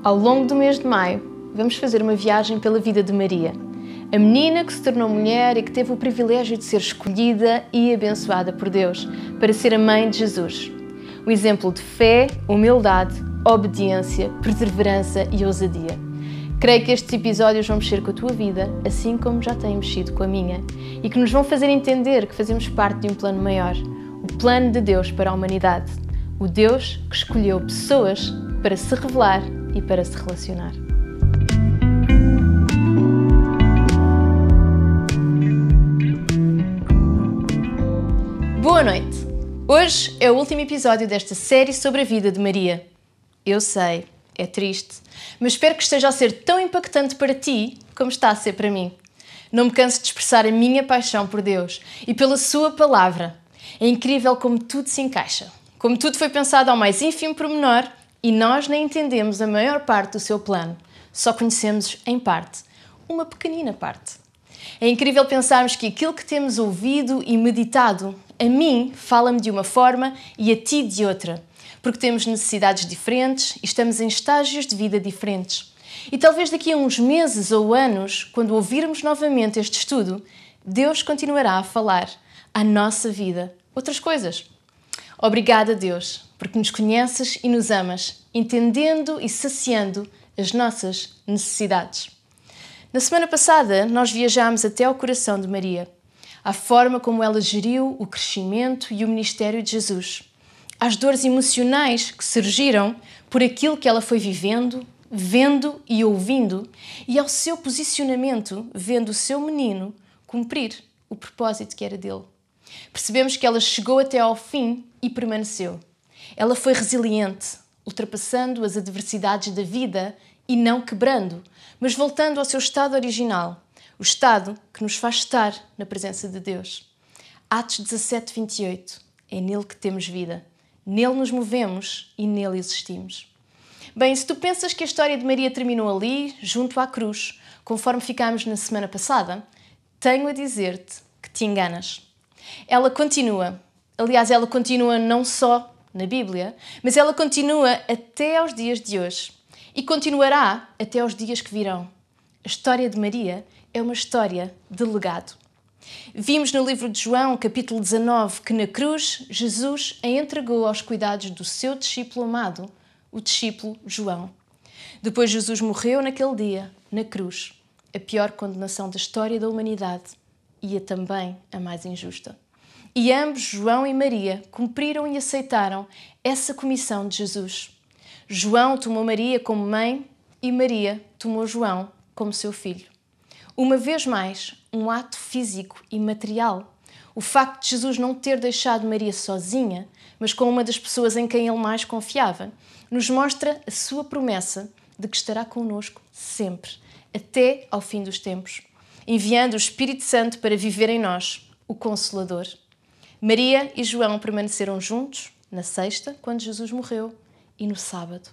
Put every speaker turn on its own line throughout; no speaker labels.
Ao longo do mês de maio, vamos fazer uma viagem pela vida de Maria, a menina que se tornou mulher e que teve o privilégio de ser escolhida e abençoada por Deus para ser a mãe de Jesus. O exemplo de fé, humildade, obediência, perseverança e ousadia. Creio que estes episódios vão mexer com a tua vida, assim como já têm mexido com a minha, e que nos vão fazer entender que fazemos parte de um plano maior, o plano de Deus para a humanidade, o Deus que escolheu pessoas para se revelar e para se relacionar. Boa noite! Hoje é o último episódio desta série sobre a vida de Maria. Eu sei, é triste, mas espero que esteja a ser tão impactante para ti como está a ser para mim. Não me canso de expressar a minha paixão por Deus e pela sua palavra. É incrível como tudo se encaixa, como tudo foi pensado ao mais ínfimo pormenor e nós nem entendemos a maior parte do seu plano. Só conhecemos em parte, uma pequenina parte. É incrível pensarmos que aquilo que temos ouvido e meditado, a mim fala-me de uma forma e a ti de outra, porque temos necessidades diferentes e estamos em estágios de vida diferentes. E talvez daqui a uns meses ou anos, quando ouvirmos novamente este estudo, Deus continuará a falar à nossa vida outras coisas. Obrigada, Deus, porque nos conheces e nos amas, entendendo e saciando as nossas necessidades. Na semana passada, nós viajámos até ao coração de Maria, à forma como ela geriu o crescimento e o ministério de Jesus, às dores emocionais que surgiram por aquilo que ela foi vivendo, vendo e ouvindo, e ao seu posicionamento, vendo o seu menino cumprir o propósito que era dele. Percebemos que ela chegou até ao fim e permaneceu. Ela foi resiliente, ultrapassando as adversidades da vida e não quebrando, mas voltando ao seu estado original, o estado que nos faz estar na presença de Deus. Atos 17:28. É nele que temos vida. Nele nos movemos e nele existimos. Bem, se tu pensas que a história de Maria terminou ali, junto à cruz, conforme ficámos na semana passada, tenho a dizer-te que te enganas. Ela continua. Aliás, ela continua não só na Bíblia, mas ela continua até aos dias de hoje. E continuará até aos dias que virão. A história de Maria é uma história de legado. Vimos no livro de João, capítulo 19, que na cruz Jesus a entregou aos cuidados do seu discípulo amado, o discípulo João. Depois Jesus morreu naquele dia, na cruz, a pior condenação da história da humanidade e também a mais injusta. E ambos, João e Maria, cumpriram e aceitaram essa comissão de Jesus. João tomou Maria como mãe e Maria tomou João como seu filho. Uma vez mais, um ato físico e material. O facto de Jesus não ter deixado Maria sozinha, mas com uma das pessoas em quem ele mais confiava, nos mostra a sua promessa de que estará connosco sempre, até ao fim dos tempos, enviando o Espírito Santo para viver em nós, o Consolador. Maria e João permaneceram juntos na sexta, quando Jesus morreu, e no sábado.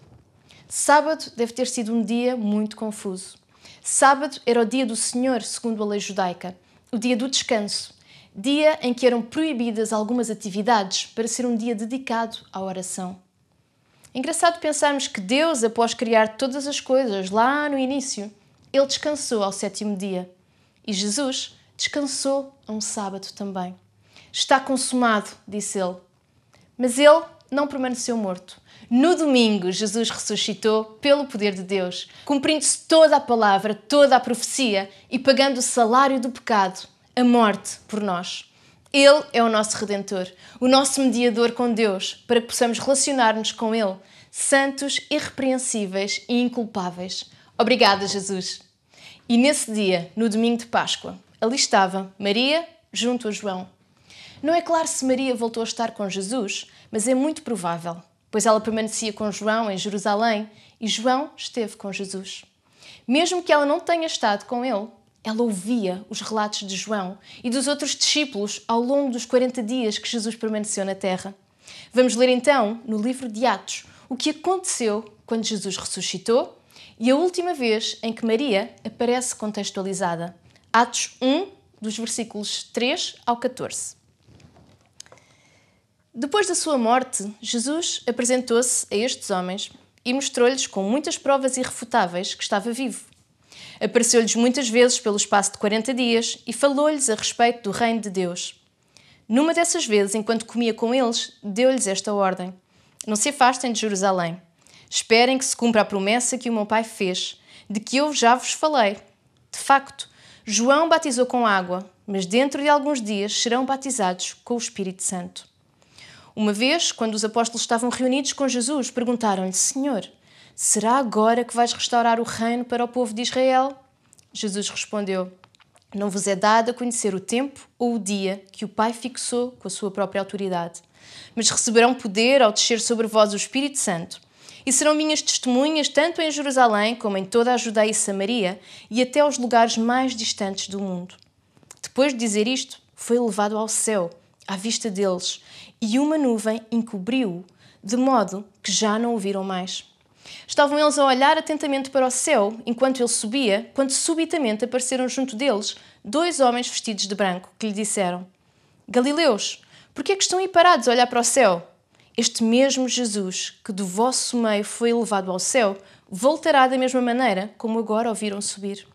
Sábado deve ter sido um dia muito confuso. Sábado era o dia do Senhor, segundo a lei judaica, o dia do descanso, dia em que eram proibidas algumas atividades para ser um dia dedicado à oração. É engraçado pensarmos que Deus, após criar todas as coisas lá no início, ele descansou ao sétimo dia. E Jesus descansou a um sábado também. Está consumado, disse ele. Mas ele não permaneceu morto. No domingo, Jesus ressuscitou pelo poder de Deus, cumprindo-se toda a palavra, toda a profecia e pagando o salário do pecado, a morte, por nós. Ele é o nosso Redentor, o nosso mediador com Deus, para que possamos relacionar-nos com Ele, santos, irrepreensíveis e inculpáveis. Obrigada, Jesus! E nesse dia, no domingo de Páscoa, ali estava Maria junto a João. Não é claro se Maria voltou a estar com Jesus, mas é muito provável, pois ela permanecia com João em Jerusalém e João esteve com Jesus. Mesmo que ela não tenha estado com ele, ela ouvia os relatos de João e dos outros discípulos ao longo dos 40 dias que Jesus permaneceu na terra. Vamos ler então, no livro de Atos, o que aconteceu quando Jesus ressuscitou e a última vez em que Maria aparece contextualizada. Atos 1, dos versículos 3 ao 14. Depois da sua morte, Jesus apresentou-se a estes homens e mostrou-lhes com muitas provas irrefutáveis que estava vivo. Apareceu-lhes muitas vezes pelo espaço de 40 dias e falou-lhes a respeito do reino de Deus. Numa dessas vezes, enquanto comia com eles, deu-lhes esta ordem: não se afastem de Jerusalém. Esperem que se cumpra a promessa que o meu pai fez, de que eu já vos falei. De facto, João batizou com água, mas dentro de alguns dias serão batizados com o Espírito Santo. Uma vez, quando os apóstolos estavam reunidos com Jesus, perguntaram-lhe: Senhor, será agora que vais restaurar o reino para o povo de Israel? Jesus respondeu: não vos é dado a conhecer o tempo ou o dia que o Pai fixou com a sua própria autoridade, mas receberão poder ao descer sobre vós o Espírito Santo, e serão minhas testemunhas tanto em Jerusalém como em toda a Judeia e Samaria e até aos lugares mais distantes do mundo. Depois de dizer isto, foi levado ao céu, à vista deles, e uma nuvem encobriu-o, de modo que já não o viram mais. Estavam eles a olhar atentamente para o céu enquanto ele subia, quando subitamente apareceram junto deles 2 homens vestidos de branco, que lhe disseram: Galileus, por que é que estão aí parados a olhar para o céu? Este mesmo Jesus, que do vosso meio foi elevado ao céu, voltará da mesma maneira como agora o viram subir.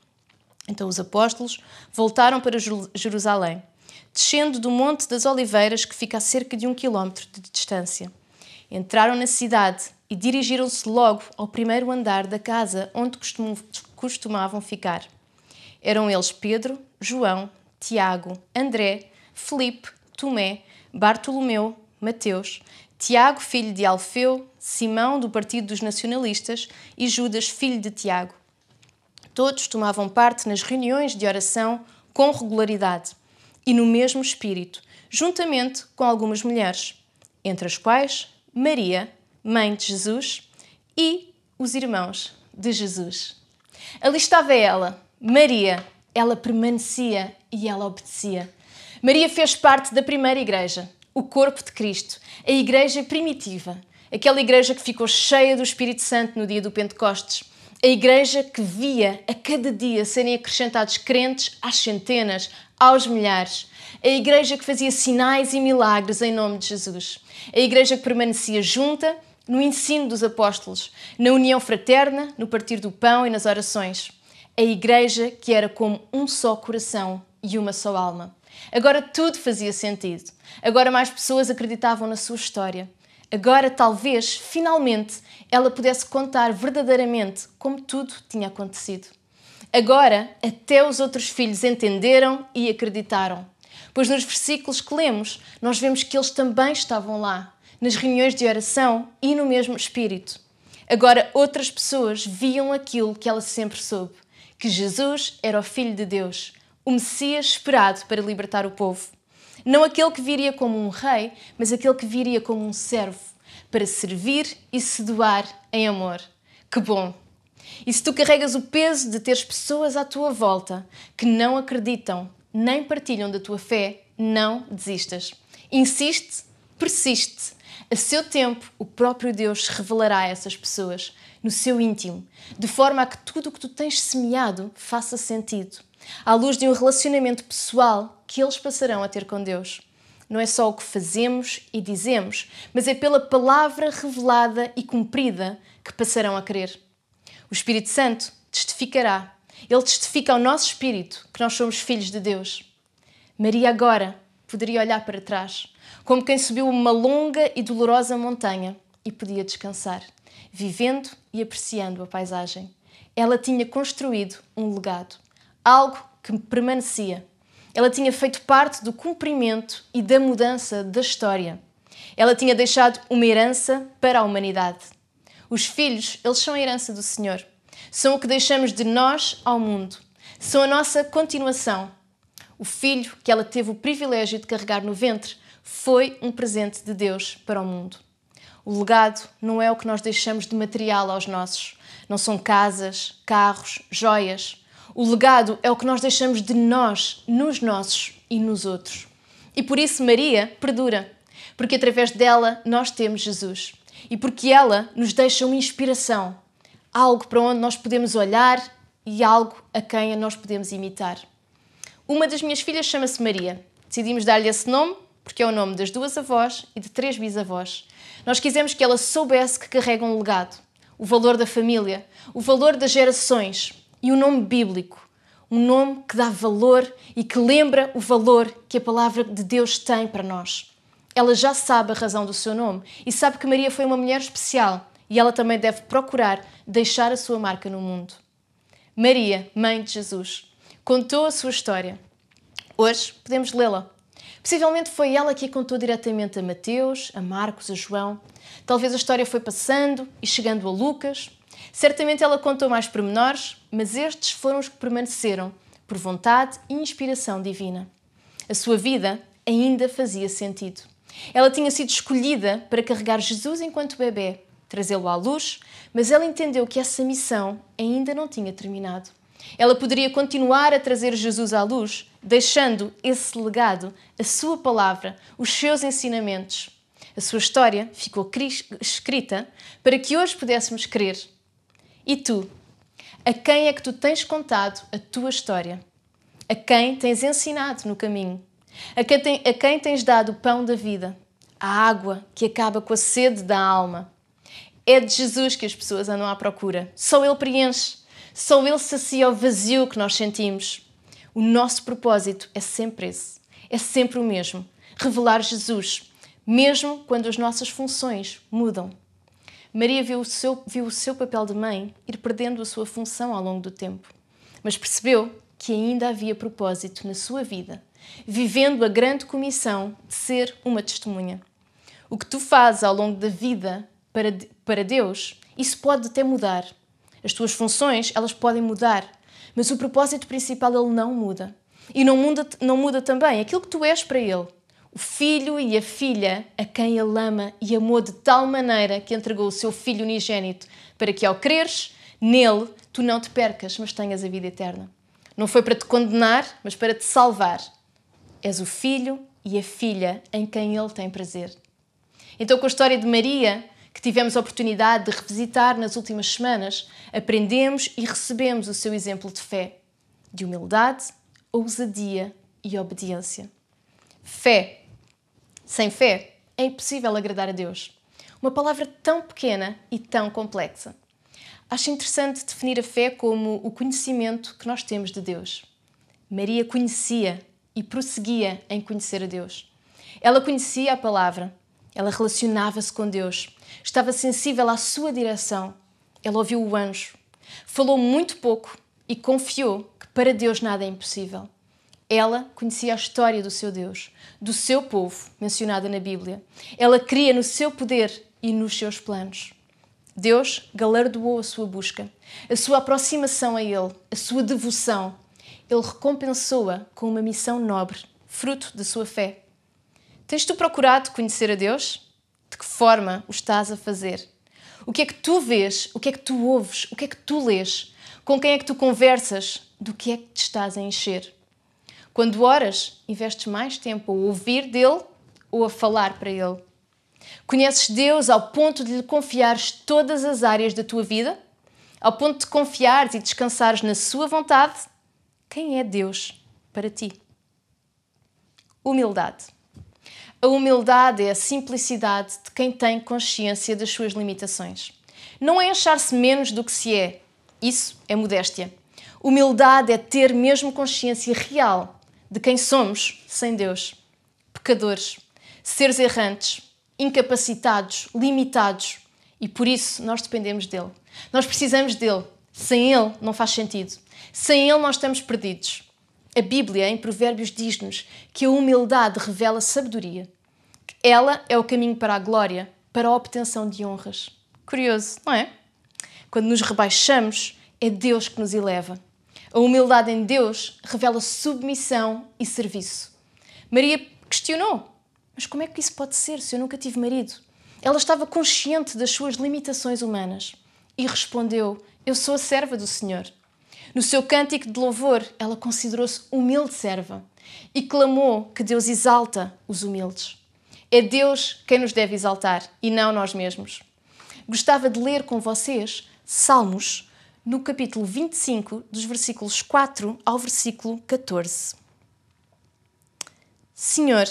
Então os apóstolos voltaram para Jerusalém, descendo do Monte das Oliveiras, que fica a cerca de 1 quilómetro de distância. Entraram na cidade e dirigiram-se logo ao primeiro andar da casa onde costumavam ficar. Eram eles Pedro, João, Tiago, André, Filipe, Tomé, Bartolomeu, Mateus, Tiago, filho de Alfeu, Simão, do partido dos nacionalistas, e Judas, filho de Tiago. Todos tomavam parte nas reuniões de oração com regularidade e no mesmo espírito, juntamente com algumas mulheres, entre as quais Maria, mãe de Jesus, e os irmãos de Jesus. Ali estava ela, Maria. Ela permanecia e ela obedecia. Maria fez parte da primeira igreja, o corpo de Cristo, a igreja primitiva, aquela igreja que ficou cheia do Espírito Santo no dia do Pentecostes, a igreja que via a cada dia serem acrescentados crentes às centenas, aos milhares, a igreja que fazia sinais e milagres em nome de Jesus, a igreja que permanecia junta no ensino dos apóstolos, na união fraterna, no partir do pão e nas orações, a igreja que era como um só coração e uma só alma. Agora tudo fazia sentido. Agora mais pessoas acreditavam na sua história. Agora, talvez, finalmente, ela pudesse contar verdadeiramente como tudo tinha acontecido. Agora, até os outros filhos entenderam e acreditaram. Pois nos versículos que lemos, nós vemos que eles também estavam lá, nas reuniões de oração e no mesmo espírito. Agora, outras pessoas viam aquilo que ela sempre soube, que Jesus era o Filho de Deus, o Messias esperado para libertar o povo. Não aquele que viria como um rei, mas aquele que viria como um servo, para servir e se doar em amor. Que bom! E se tu carregas o peso de teres pessoas à tua volta que não acreditam nem partilham da tua fé, não desistas. Insiste, persiste. A seu tempo, o próprio Deus se revelará a essas pessoas, no seu íntimo, de forma a que tudo o que tu tens semeado faça sentido, à luz de um relacionamento pessoal que eles passarão a ter com Deus. Não é só o que fazemos e dizemos, mas é pela palavra revelada e cumprida que passarão a crer. O Espírito Santo testificará. Ele testifica ao nosso espírito que nós somos filhos de Deus. Maria agora poderia olhar para trás, como quem subiu uma longa e dolorosa montanha e podia descansar, vivendo e apreciando a paisagem. Ela tinha construído um legado, algo que permanecia. Ela tinha feito parte do cumprimento e da mudança da história. Ela tinha deixado uma herança para a humanidade. Os filhos, eles são a herança do Senhor. São o que deixamos de nós ao mundo. São a nossa continuação. O filho que ela teve o privilégio de carregar no ventre foi um presente de Deus para o mundo. O legado não é o que nós deixamos de material aos nossos. Não são casas, carros, joias. O legado é o que nós deixamos de nós, nos nossos e nos outros. E por isso Maria perdura, porque através dela nós temos Jesus. E porque ela nos deixa uma inspiração, algo para onde nós podemos olhar e algo a quem nós podemos imitar. Uma das minhas filhas chama-se Maria. Decidimos dar-lhe esse nome porque é o nome das 2 avós e de 3 bisavós. Nós quisemos que ela soubesse que carrega um legado. o valor da família, o valor das gerações e um nome bíblico. Um nome que dá valor e que lembra o valor que a palavra de Deus tem para nós. Ela já sabe a razão do seu nome e sabe que Maria foi uma mulher especial e ela também deve procurar deixar a sua marca no mundo. Maria, mãe de Jesus, contou a sua história. Hoje podemos lê-la. Possivelmente foi ela que a contou diretamente a Mateus, a Marcos, a João. Talvez a história foi passando e chegando a Lucas. Certamente ela contou mais pormenores, mas estes foram os que permaneceram, por vontade e inspiração divina. A sua vida ainda fazia sentido. Ela tinha sido escolhida para carregar Jesus enquanto bebê, trazê-lo à luz, mas ela entendeu que essa missão ainda não tinha terminado. Ela poderia continuar a trazer Jesus à luz, deixando esse legado, a sua palavra, os seus ensinamentos. A sua história ficou escrita para que hoje pudéssemos crer. E tu? A quem é que tu tens contado a tua história? A quem tens ensinado no caminho? A quem tens dado o pão da vida? A água que acaba com a sede da alma? É de Jesus que as pessoas andam à procura. Só Ele preenche. Só Ele sacia o vazio que nós sentimos. O nosso propósito é sempre esse. É sempre o mesmo. Revelar Jesus, mesmo quando as nossas funções mudam. Maria viu o seu papel de mãe ir perdendo a sua função ao longo do tempo, mas percebeu que ainda havia propósito na sua vida, vivendo a grande comissão de ser uma testemunha. O que tu fazes ao longo da vida para Deus, isso pode até mudar. As tuas funções, elas podem mudar, mas o propósito principal ele não muda. E não muda também aquilo que tu és para Ele. O filho e a filha a quem Ele ama e amou de tal maneira que entregou o seu Filho unigênito para que ao creres nele tu não te percas, mas tenhas a vida eterna. Não foi para te condenar, mas para te salvar. És o filho e a filha em quem Ele tem prazer. Então, com a história de Maria, que tivemos a oportunidade de revisitar nas últimas semanas, aprendemos e recebemos o seu exemplo de fé, de humildade, ousadia e obediência. Fé. Sem fé é impossível agradar a Deus. Uma palavra tão pequena e tão complexa. Acho interessante definir a fé como o conhecimento que nós temos de Deus. Maria conhecia e prosseguia em conhecer a Deus. Ela conhecia a palavra, ela relacionava-se com Deus, estava sensível à sua direção, ela ouviu o anjo, falou muito pouco e confiou que para Deus nada é impossível. Ela conhecia a história do seu Deus, do seu povo, mencionada na Bíblia. Ela cria no seu poder e nos seus planos. Deus galardoou a sua busca, a sua aproximação a Ele, a sua devoção. Ele recompensou-a com uma missão nobre, fruto da sua fé. Tens tu procurado conhecer a Deus? De que forma o estás a fazer? O que é que tu vês? O que é que tu ouves? O que é que tu lês? Com quem é que tu conversas? Do que é que te estás a encher? Quando oras, investes mais tempo a ouvir dele ou a falar para ele? Conheces Deus ao ponto de lhe confiares todas as áreas da tua vida? Ao ponto de confiares e descansares na sua vontade? Quem é Deus para ti? Humildade. A humildade é a simplicidade de quem tem consciência das suas limitações. Não é achar-se menos do que se é. Isso é modéstia. Humildade é ter mesmo consciência real de quem somos sem Deus. Pecadores, seres errantes, incapacitados, limitados. E por isso nós dependemos dele. Nós precisamos dele. Sem ele não faz sentido. Sem ele nós estamos perdidos. A Bíblia, em Provérbios, diz-nos que a humildade revela sabedoria. Ela é o caminho para a glória, para a obtenção de honras. Curioso, não é? Quando nos rebaixamos, é Deus que nos eleva. A humildade em Deus revela submissão e serviço. Maria questionou: mas como é que isso pode ser se eu nunca tive marido? Ela estava consciente das suas limitações humanas e respondeu: eu sou a serva do Senhor. No seu cântico de louvor, ela considerou-se humilde serva e clamou que Deus exalta os humildes. É Deus quem nos deve exaltar e não nós mesmos. Gostava de ler com vocês Salmos, no capítulo 25, dos versículos 4 ao versículo 14. Senhor,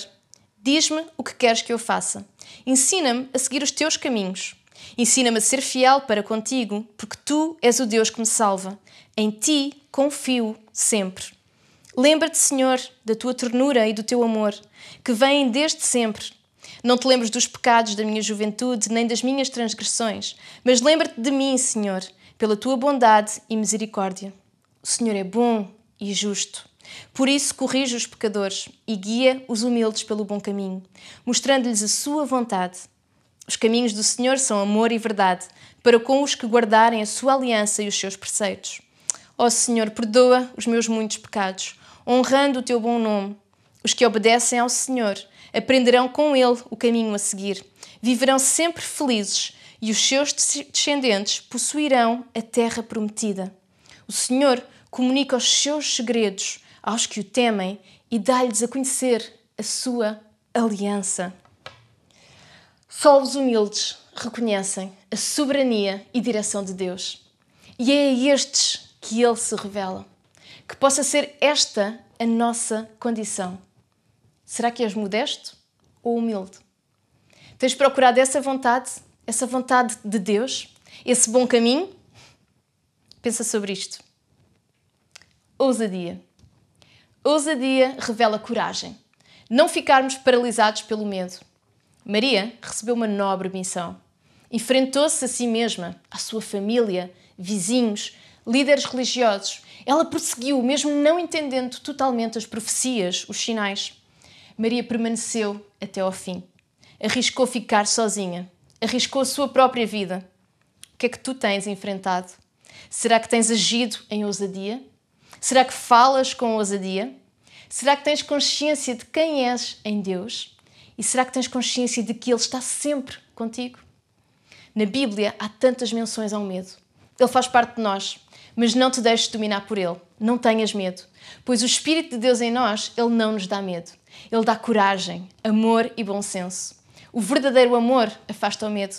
diz-me o que queres que eu faça. Ensina-me a seguir os teus caminhos. Ensina-me a ser fiel para contigo, porque tu és o Deus que me salva. Em ti confio sempre. Lembra-te, Senhor, da tua ternura e do teu amor, que vêm desde sempre. Não te lembres dos pecados da minha juventude, nem das minhas transgressões, mas lembra-te de mim, Senhor, pela tua bondade e misericórdia. O Senhor é bom e justo. Por isso corrige os pecadores e guia os humildes pelo bom caminho, mostrando-lhes a sua vontade. Os caminhos do Senhor são amor e verdade, para com os que guardarem a sua aliança e os seus preceitos. Ó Senhor, perdoa os meus muitos pecados, honrando o teu bom nome. Os que obedecem ao Senhor aprenderão com ele o caminho a seguir. Viverão sempre felizes e os seus descendentes possuirão a terra prometida. O Senhor comunica os seus segredos aos que o temem e dá-lhes a conhecer a sua aliança. Só os humildes reconhecem a soberania e direção de Deus. E é a estes que Ele se revela. Que possa ser esta a nossa condição. Será que és modesto ou humilde? Tens procurado essa vontade de Deus, esse bom caminho? Pensa sobre isto. Ousadia. Ousadia revela coragem. Não ficarmos paralisados pelo medo. Maria recebeu uma nobre missão. Enfrentou-se a si mesma, à sua família, vizinhos, líderes religiosos. Ela prosseguiu, mesmo não entendendo totalmente as profecias, os sinais. Maria permaneceu até ao fim. Arriscou ficar sozinha. Arriscou a sua própria vida. O que é que tu tens enfrentado? Será que tens agido em ousadia? Será que falas com ousadia? Será que tens consciência de quem és em Deus? E será que tens consciência de que Ele está sempre contigo? Na Bíblia há tantas menções ao medo. Ele faz parte de nós, mas não te deixes dominar por Ele. Não tenhas medo, pois o Espírito de Deus em nós, Ele não nos dá medo. Ele dá coragem, amor e bom senso. O verdadeiro amor afasta o medo.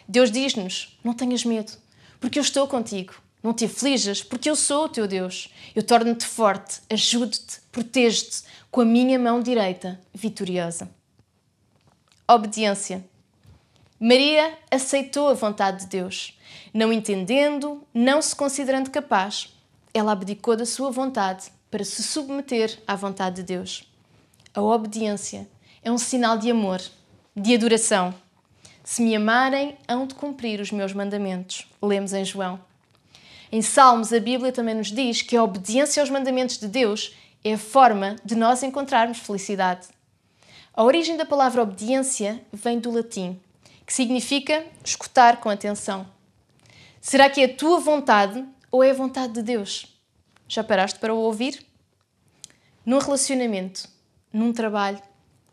Deus diz-nos, não tenhas medo, porque eu estou contigo. Não te aflijas, porque eu sou o teu Deus. Eu torno-te forte, ajudo-te, protejo-te com a minha mão direita vitoriosa. Obediência. Maria aceitou a vontade de Deus. Não entendendo, não se considerando capaz, ela abdicou da sua vontade para se submeter à vontade de Deus. A obediência é um sinal de amor, de adoração. Se me amarem, hão de cumprir os meus mandamentos. Lemos em João. Em Salmos, a Bíblia também nos diz que a obediência aos mandamentos de Deus é a forma de nós encontrarmos felicidade. A origem da palavra obediência vem do latim, que significa escutar com atenção. Será que é a tua vontade ou é a vontade de Deus? Já paraste para o ouvir? Num relacionamento, num trabalho,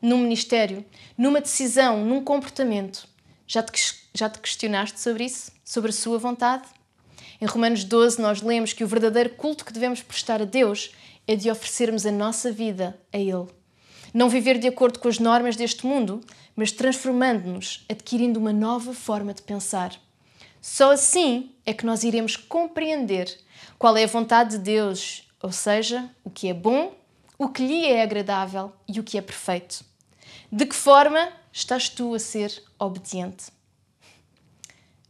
num ministério, numa decisão, num comportamento, já te questionaste sobre isso? Sobre a sua vontade? Em Romanos 12 nós lemos que o verdadeiro culto que devemos prestar a Deus é de oferecermos a nossa vida a Ele. Não viver de acordo com as normas deste mundo, mas transformando-nos, adquirindo uma nova forma de pensar. Só assim é que nós iremos compreender qual é a vontade de Deus, ou seja, o que é bom, o que lhe é agradável e o que é perfeito. De que forma estás tu a ser obediente?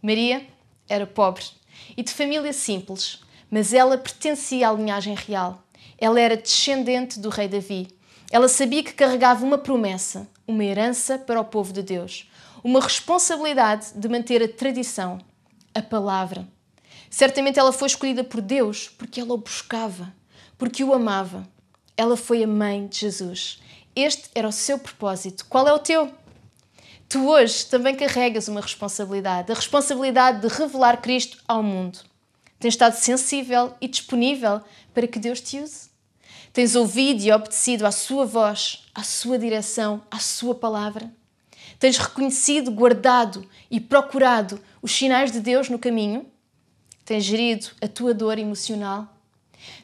Maria era pobre e de família simples, mas ela pertencia à linhagem real. Ela era descendente do rei Davi. Ela sabia que carregava uma promessa, uma herança para o povo de Deus, uma responsabilidade de manter a tradição, a palavra. Certamente ela foi escolhida por Deus porque ela o buscava, porque o amava. Ela foi a mãe de Jesus. Este era o seu propósito. Qual é o teu? Tu hoje também carregas uma responsabilidade, a responsabilidade de revelar Cristo ao mundo. Tens estado sensível e disponível para que Deus te use? Tens ouvido e obedecido à sua voz, à sua direção, à sua palavra? Tens reconhecido, guardado e procurado os sinais de Deus no caminho? Tens gerido a tua dor emocional?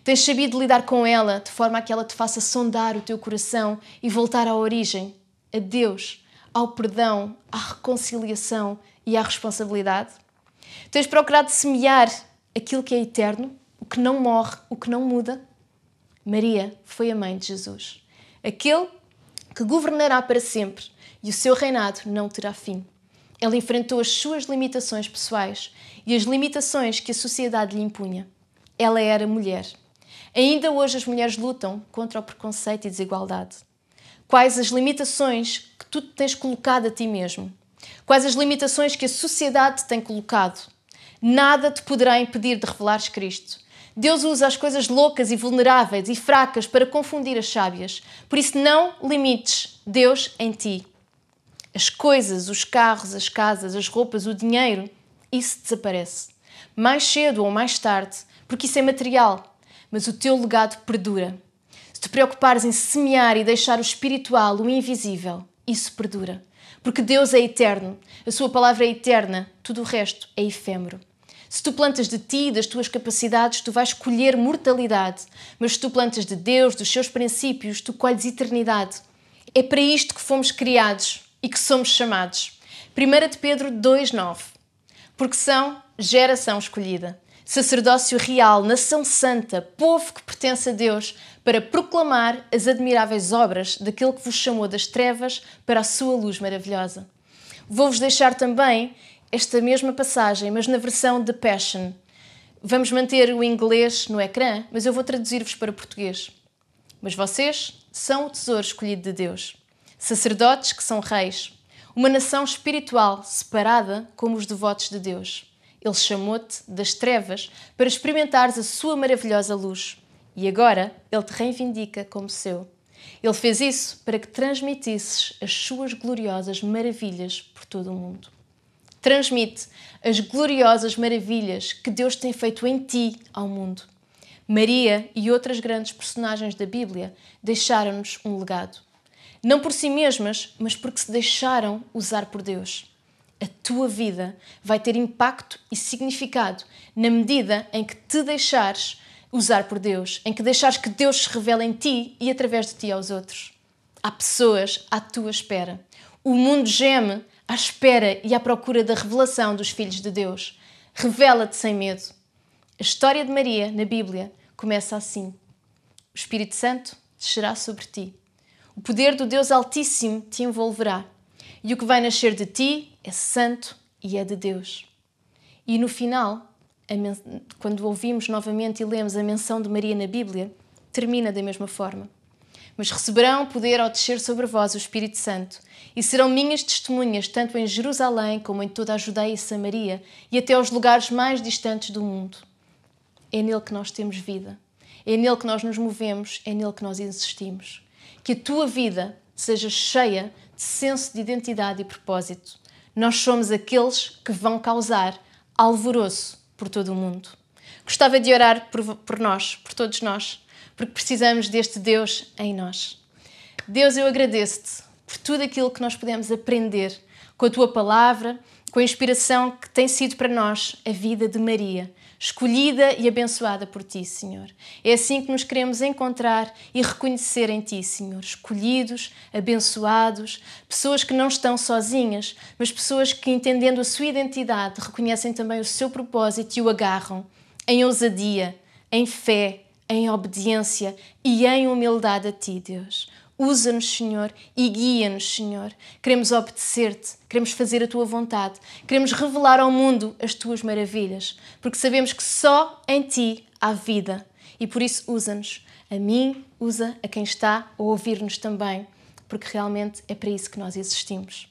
Tens sabido lidar com ela de forma a que ela te faça sondar o teu coração e voltar à origem, a Deus, ao perdão, à reconciliação e à responsabilidade? Tens procurado semear aquilo que é eterno, o que não morre, o que não muda? Maria foi a mãe de Jesus, aquele que governará para sempre e o seu reinado não terá fim. Ela enfrentou as suas limitações pessoais e as limitações que a sociedade lhe impunha. Ela era mulher. Ainda hoje as mulheres lutam contra o preconceito e desigualdade. Quais as limitações que tu tens colocado a ti mesmo? Quais as limitações que a sociedade te tem colocado? Nada te poderá impedir de revelares Cristo. Deus usa as coisas loucas e vulneráveis e fracas para confundir as sábias. Por isso não limites Deus em ti. As coisas, os carros, as casas, as roupas, o dinheiro, isso desaparece. Mais cedo ou mais tarde, porque isso é material, mas o teu legado perdura. Se te preocupares em semear e deixar o espiritual, o invisível, isso perdura. Porque Deus é eterno, a sua palavra é eterna, tudo o resto é efêmero. Se tu plantas de ti e das tuas capacidades, tu vais colher mortalidade. Mas se tu plantas de Deus, dos seus princípios, tu colhes eternidade. É para isto que fomos criados e que somos chamados. 1 de Pedro 2,9. Porque são geração escolhida, sacerdócio real, nação santa, povo que pertence a Deus, para proclamar as admiráveis obras daquele que vos chamou das trevas para a sua luz maravilhosa. Vou-vos deixar também esta mesma passagem, mas na versão The Passion. Vamos manter o inglês no ecrã, mas eu vou traduzir-vos para português. Mas vocês são o tesouro escolhido de Deus. Sacerdotes que são reis. Uma nação espiritual separada como os devotos de Deus. Ele chamou-te das trevas para experimentares a sua maravilhosa luz. E agora Ele te reivindica como seu. Ele fez isso para que transmitisses as suas gloriosas maravilhas por todo o mundo. Transmite as gloriosas maravilhas que Deus tem feito em ti ao mundo. Maria e outras grandes personagens da Bíblia deixaram-nos um legado. Não por si mesmas, mas porque se deixaram usar por Deus. A tua vida vai ter impacto e significado na medida em que te deixares usar por Deus, em que deixares que Deus se revele em ti e através de ti aos outros. Há pessoas à tua espera. O mundo geme à espera e à procura da revelação dos filhos de Deus. Revela-te sem medo. A história de Maria, na Bíblia, começa assim. O Espírito Santo descerá sobre ti. O poder do Deus Altíssimo te envolverá. E o que vai nascer de ti é santo e é de Deus. E no final, quando ouvimos novamente e lemos a menção de Maria na Bíblia, termina da mesma forma. Mas receberão poder ao descer sobre vós o Espírito Santo, e serão minhas testemunhas tanto em Jerusalém como em toda a Judeia e Samaria e até aos lugares mais distantes do mundo. É nele que nós temos vida. É nele que nós nos movemos, é nele que nós existimos. Que a tua vida seja cheia de senso de identidade e propósito. Nós somos aqueles que vão causar alvoroço por todo o mundo. Gostava de orar por nós, por todos nós, porque precisamos deste Deus em nós. Deus, eu agradeço-te por tudo aquilo que nós podemos aprender com a tua palavra, com a inspiração que tem sido para nós a vida de Maria, escolhida e abençoada por ti, Senhor. É assim que nos queremos encontrar e reconhecer em ti, Senhor. Escolhidos, abençoados, pessoas que não estão sozinhas, mas pessoas que, entendendo a sua identidade, reconhecem também o seu propósito e o agarram em ousadia, em fé, em obediência e em humildade a ti, Deus. Usa-nos, Senhor, e guia-nos, Senhor. Queremos obedecer-te, queremos fazer a tua vontade, queremos revelar ao mundo as tuas maravilhas, porque sabemos que só em ti há vida e por isso usa-nos. A mim, usa a quem está a ouvir-nos também, porque realmente é para isso que nós existimos.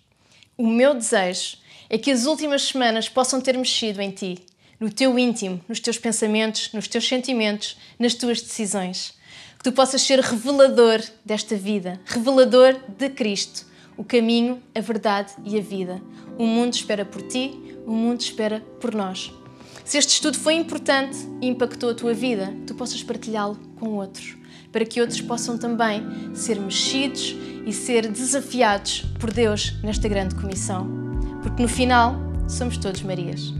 O meu desejo é que as últimas semanas possam ter mexido em ti, no teu íntimo, nos teus pensamentos, nos teus sentimentos, nas tuas decisões. Que tu possas ser revelador desta vida, revelador de Cristo, o caminho, a verdade e a vida. O mundo espera por ti, o mundo espera por nós. Se este estudo foi importante e impactou a tua vida, tu possas partilhá-lo com outros, para que outros possam também ser mexidos e ser desafiados por Deus nesta grande comissão. Porque no final, somos todos Marias.